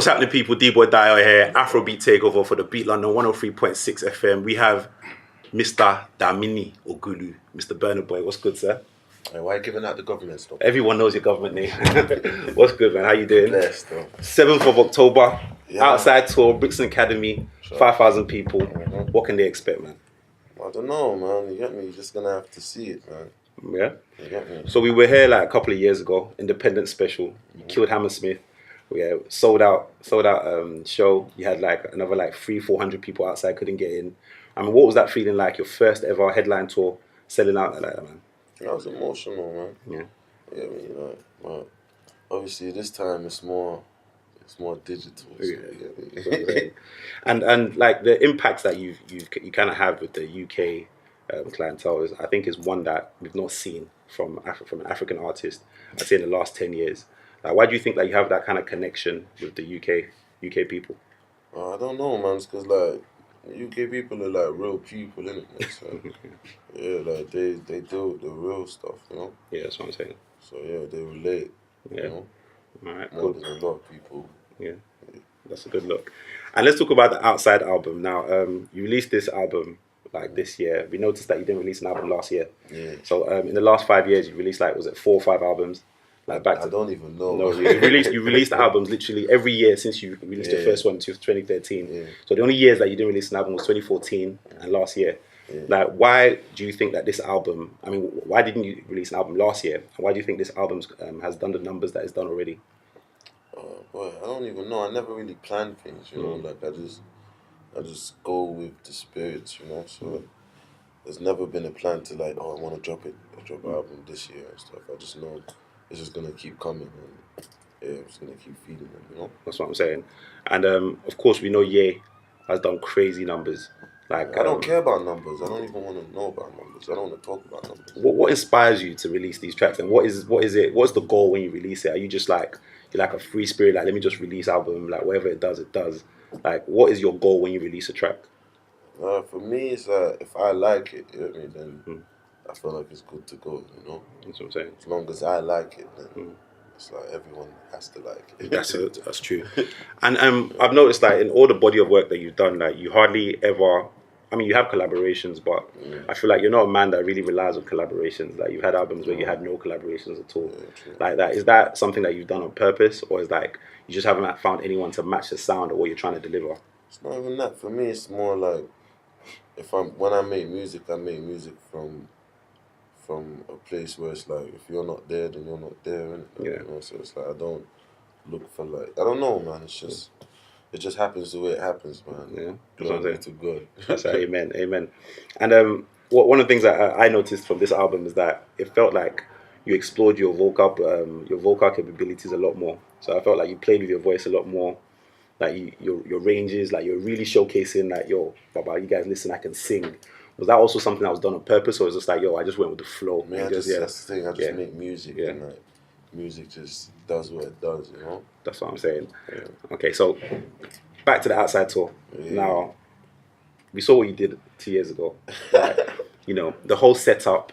What's happening, people? Dboy Dayo here. Afrobeat takeover for the Beat London 103.6 FM. We have Mr. Damini Ogulu, Mr. BURNA BOY. What's good, sir? Hey, why are you giving out the government stuff? Everyone knows your government name. What's good, man? How you doing? Blessed, though. 7th of October, Yeah. outside tour, Brixton Academy, Sure. 5,000 people. What can they expect, man? I don't know, man. You get me? You're just gonna have to see it, man. Yeah. You get me? So we were here like a couple of years ago, independent special. You killed Hammersmith. We had sold out show. You had like another like 300-400 people outside, couldn't get in. I mean, what was that feeling like? Your first ever headline tour, selling out like that, man? That was emotional, man. Yeah. Yeah, I mean, but obviously this time it's more digital. So, Yeah. and like the impacts that you kind of have with the UK clientele is, I think, is one that we've not seen from an African artist, I'd say, in the last 10 years. Like, why do you think that you have that kind of connection with the UK people? I don't know, man. It's because like UK people are like real people, innit? So, yeah, like they do the real stuff, you know. Yeah, that's what I'm saying. So yeah, they relate. Yeah. You know, All right, more cool. than a lot of people. Yeah, that's a good look. And let's talk about the Outside album now. You released this album like this year. We noticed that you didn't release an album last year. Yeah. So in the last 5 years, you released like, was it 4 or 5 albums? Like back to, I don't even know. No, you released albums literally every year since you released your first one to 2013. Yeah. So the only years that you didn't release an album was 2014 and last year. Yeah. Like, why do you think that this album? I mean, why didn't you release an album last year? And why do you think this album has done the numbers that it's done already? Boy, I don't even know. I never really planned things, you know. Like I just go with the spirits, you know. So there's never been a plan to like, oh, I want to drop an album this year and stuff. I just know it's just gonna keep coming, and yeah, I'm just gonna keep feeding them, you know. That's what I'm saying. And of course, we know Ye has done crazy numbers. Like, I don't care about numbers. I don't even want to know about numbers. I don't want to talk about numbers. What inspires you to release these tracks? And what is it? What's the goal when you release it? Are you just like, you're like a free spirit, like, let me just release album, like whatever it does, it does? Like, what is your goal when you release a track? For me, it's if I like it, you know what I mean, then I feel like it's good to go, you know. That's what I'm saying. As long as I like it, then it's like everyone has to like it. That's true. And I've noticed that in all the body of work that you've done, like, you hardly ever, I mean, you have collaborations, but I feel like you're not a man that really relies on collaborations. Like, you've had albums where you had no collaborations at all. Yeah, like that. Is that something that you've done on purpose, or is like you just haven't found anyone to match the sound of what you're trying to deliver? It's not even that. For me, it's more like when I make music, I make music from a place where it's like, if you're not there, then you're not there, innit? Yeah. You know? So it's like, I don't look for like, I don't know, man. It's just it just happens the way it happens, man. Yeah, Glory to God. That's right, amen. And one of the things that I noticed from this album is that it felt like you explored your vocal capabilities a lot more. So I felt like you played with your voice a lot more. Like your ranges, like you're really showcasing that, yo, Baba, you guys listen, I can sing. Was that also something that was done on purpose, or was it just like, yo, I just went with the flow? Man, that's the thing. I just make music, and like music just does what it does, you know. That's what I'm saying. Yeah. Okay, so back to the Outside tour. Yeah. Now, we saw what you did 2 years ago. Like, you know, the whole setup.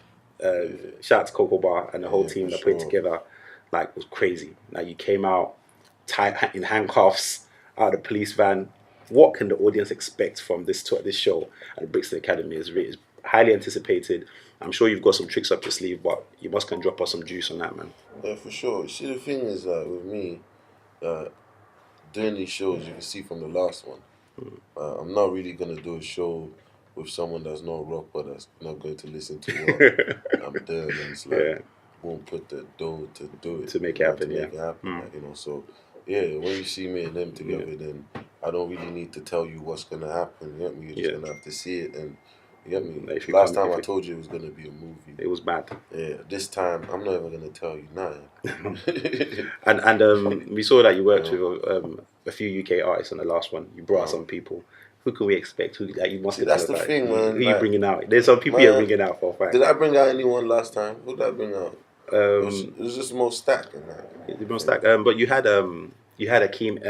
Shout out to Coco Bar and the whole team that put it together. Like, was crazy. Like, you came out tied in handcuffs out of the police van. What can the audience expect from this tour, this show at the Brixton Academy? Is highly anticipated. I'm sure you've got some tricks up your sleeve, but you must can drop us some juice on that, man. Yeah, for sure. See, the thing is that with me, doing these shows, you can see from the last one, I'm not really going to do a show with someone that's not rock, but that's not going to listen to what I'm doing. And it's like, won't put the dough to do it. To make it happen, like, you know, so, yeah, when you see me and them together, then I don't really need to tell you what's going to happen. You get me? You're just going to have to see it. And you get me? Like, Last time I told you it was going to be a movie. It was bad. Yeah, this time I'm not even going to tell you nothing. and we saw that you worked with a few UK artists on the last one. You brought out some people. Who can we expect? Who you must? See, that's the thing, man. Who are you bringing out? There's some people you're bringing out for a fact. Did I bring out anyone last time? Who did I bring out? It was just more stack in that. The most stack. But you had Akeem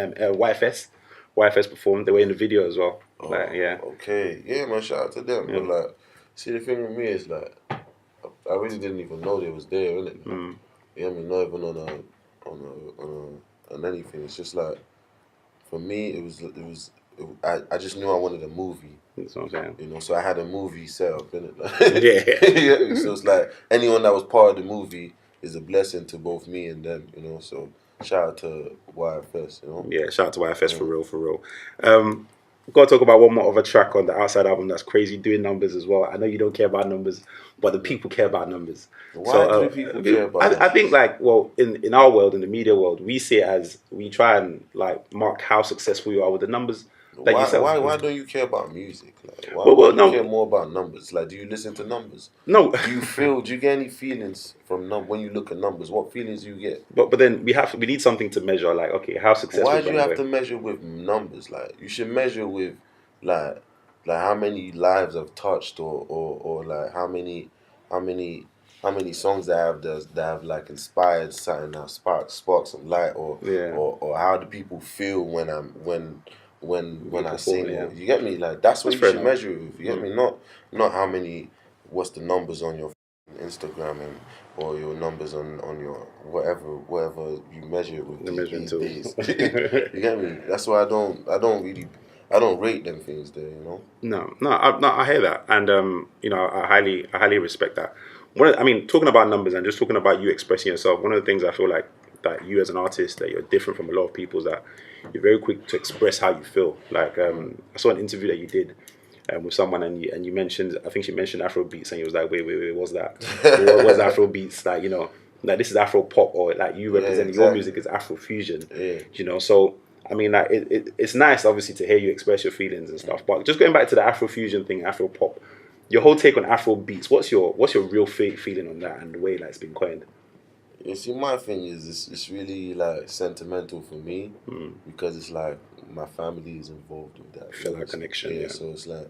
YFS performed. They were in the video as well. Oh, like, yeah. Okay. Yeah, man. Shout out to them. Yeah. But like, see, the thing with me is like, I really didn't even know they was there, innit? You know what I mean? Not even on anything. It's just like, for me, I just knew I wanted a movie. That's what I'm saying. You know, so I had a movie set up, innit? Yeah. So it's like anyone that was part of the movie is a blessing to both me and them, you know. So shout out to YFS, you know. Yeah, shout out to YFS for real, for real. Got to talk about one more other track on the Outside album that's crazy, doing numbers as well. I know you don't care about numbers, but the people care about numbers. Why do people care about numbers? I think like, well, in our world, in the media world, we see it as, we try and like mark how successful you are with the numbers that you sell. Why don't you care about music? Like, why do no. you care more about numbers? Like, do you listen to numbers? No. Do you get any feelings from when you look at numbers? What feelings do you get? But then we need something to measure. Like, okay, how successful? Why do you have to measure with numbers? Like, you should measure with like how many lives I've touched, or like how many songs that have like inspired something, that spark some light, or how do people feel when I sing? Yeah. You get me? Like, that's what you should measure with. You get me? Not how many. What's the numbers on your Instagram or your numbers on your whatever you measure it with these days. You get me? That's why I don't rate them things there, you know. I hear that, and you know, I highly respect that. Talking about numbers and just talking about you expressing yourself, one of the things I feel like that you as an artist, that you're different from a lot of people, is that you're very quick to express how you feel. Like, I saw an interview that you did with someone, and you mentioned, I think she mentioned Afrobeats, and you was like, wait, what's that? What's Afrobeats? Like, you know, like this is Afro pop, or like you representing your music is Afro fusion. You know, so I mean, like it's nice obviously to hear you express your feelings and stuff. But just going back to the Afro fusion thing, Afro pop, your whole take on Afro beats, what's your real feeling on that and the way like it's been coined? You see, my thing is it's really like sentimental for me, because it's like my family is involved with that. Feel that connection, yeah. So it's like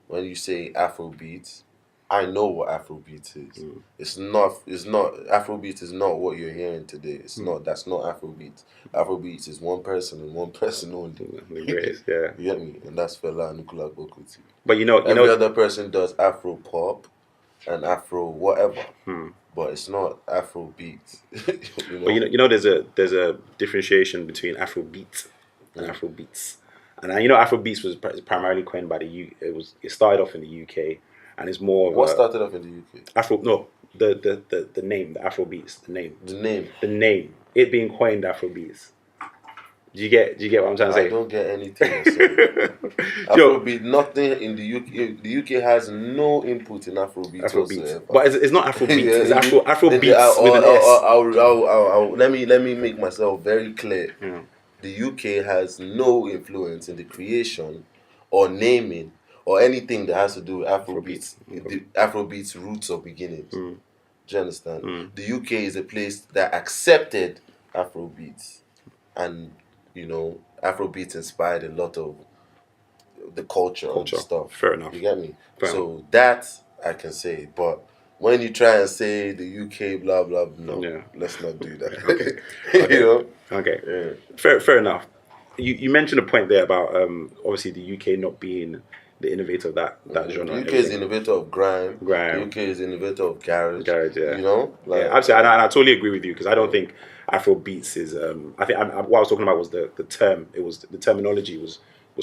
when you say Afrobeats, I know what Afrobeats is. It's not Afrobeats is not what you're hearing today. It's not. That's not Afrobeats. Afrobeats is one person and one person only. The greatest, yeah. You get me? And that's Fela Anikulapo Kuti. But every other person does Afro pop and Afro whatever. But it's not Afro beats. You know? But you know there's a differentiation between Afro beats and Afro beats, and you know Afro beats was primarily coined by the U. It started off in the UK, and it's more. What started off in the UK? The name, the Afro beats, the name, it being coined Afro beats. Do you get what I'm trying to say? I don't get anything. Afrobeat, nothing in the UK. The UK has no input in Afrobeat whatsoever. But it's not Afrobeat. It's Afrobeats with an S. Let me make myself very clear. The UK has no influence in the creation or naming or anything that has to do with Afrobeats. The Afrobeats roots or beginnings. Do you understand? The UK is a place that accepted Afrobeats, and you know, Afrobeats inspired a lot of the culture and stuff. Fair enough. You get me? That I can say. But when you try and say the UK blah blah, no, let's not do that. Okay. You know? Okay. Yeah. Fair enough. You mentioned a point there about obviously the UK not being the innovator of that genre. The UK is the innovator of grime. The UK is the innovator of garage. Yeah. You know? Like, yeah, absolutely. And I totally agree with you, because I don't think Afro beats is. I think what I was talking about was the term. It was the terminology was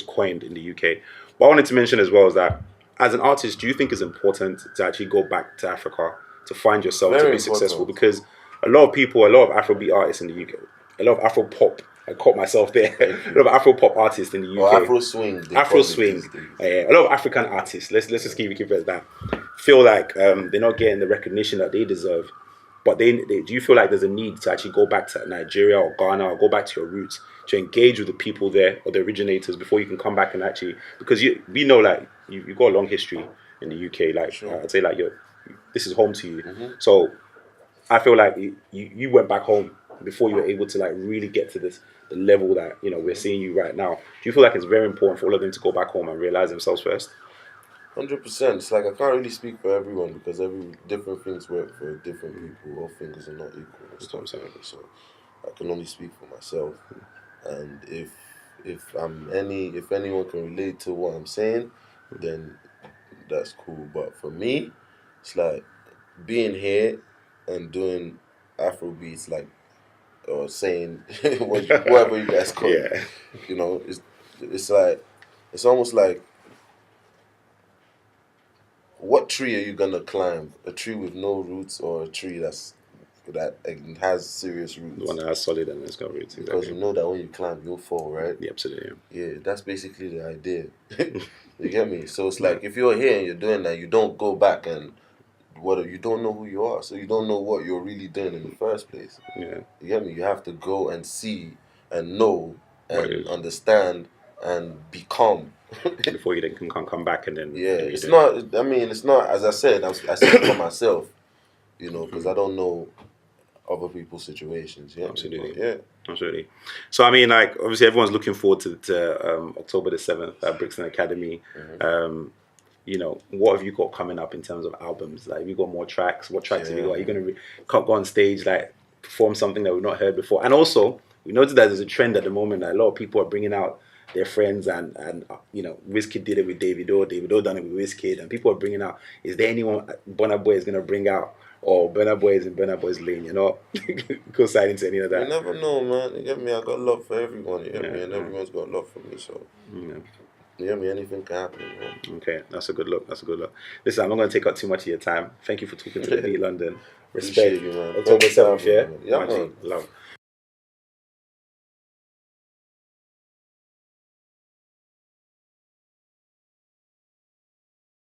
coined in the UK. What I wanted to mention as well is that as an artist, do you think it's important to actually go back to Africa to find yourself to be successful? Because a lot of Afrobeat artists in the UK, a lot of Afro pop. I caught myself there. A lot of Afro pop artists in the UK. Or Afro swing. A lot of African artists. Let's just keep it as that. Feel like they're not getting the recognition that they deserve. But do you feel like there's a need to actually go back to Nigeria or Ghana or go back to your roots to engage with the people there or the originators before you can come back and actually, because we know like you've got a long history in the UK. Like I'd say like this is home to you. So I feel like you went back home before you were able to like really get to the level that we're seeing you right now. Do you feel like it's very important for all of them to go back home and realize themselves first? 100%. It's like I can't really speak for everyone, because different things work for different people. All fingers are not equal. That's what I'm saying. So I can only speak for myself. And if anyone can relate to what I'm saying, then that's cool. But for me, it's like being here and doing Afrobeats, like or saying whatever you guys call it. Yeah. You know, it's like, it's almost like, what tree are you gonna climb? A tree with no roots, or a tree that has serious The roots? one that has solid and it's got roots. Because Exactly. you know that when you climb, you'll fall, right? Yeah, absolutely. Yeah, that's basically the idea. You get me? So it's like, if you're here and you're doing that, you don't go back and you don't know who you are, so you don't know what you're really doing in the first place. Yeah. You get me? You have to go and see and know What and it is. understand and become. Before you then can come back and then. Yeah, then you it's do it. not. I mean, it's not. As I said, I speak for myself. You know, because I don't know other people's situations. Yeah, Absolutely. yeah. Absolutely. So I mean, like, obviously everyone's looking forward to October the 7th at Brixton Academy. You know, what have you got coming up in terms of albums? Like, have you got more tracks? What tracks have you got? Are you going to go on stage, like, perform something that we've not heard before? And also, we noticed that there's a trend at the moment that a lot of people are bringing out their friends, and you know, Wizkid did it with Davido done it with Wizkid, and people are bringing out, is there anyone BURNA BOY is going to bring out, or BURNA BOY is in BURNA BOY's lane, you know? Co-signing to any of that. You never know, man. You get me? I got love for everyone. You get me? And everyone's got love for me, so... Yeah. You get me? Anything can happen, bro. Okay, that's a good look. That's a good look. Listen, I'm not going to take up too much of your time. Thank you for talking to the Beat London. Respect. Appreciate you, man. October 7th, yeah? Yeah, Magic. man. Love.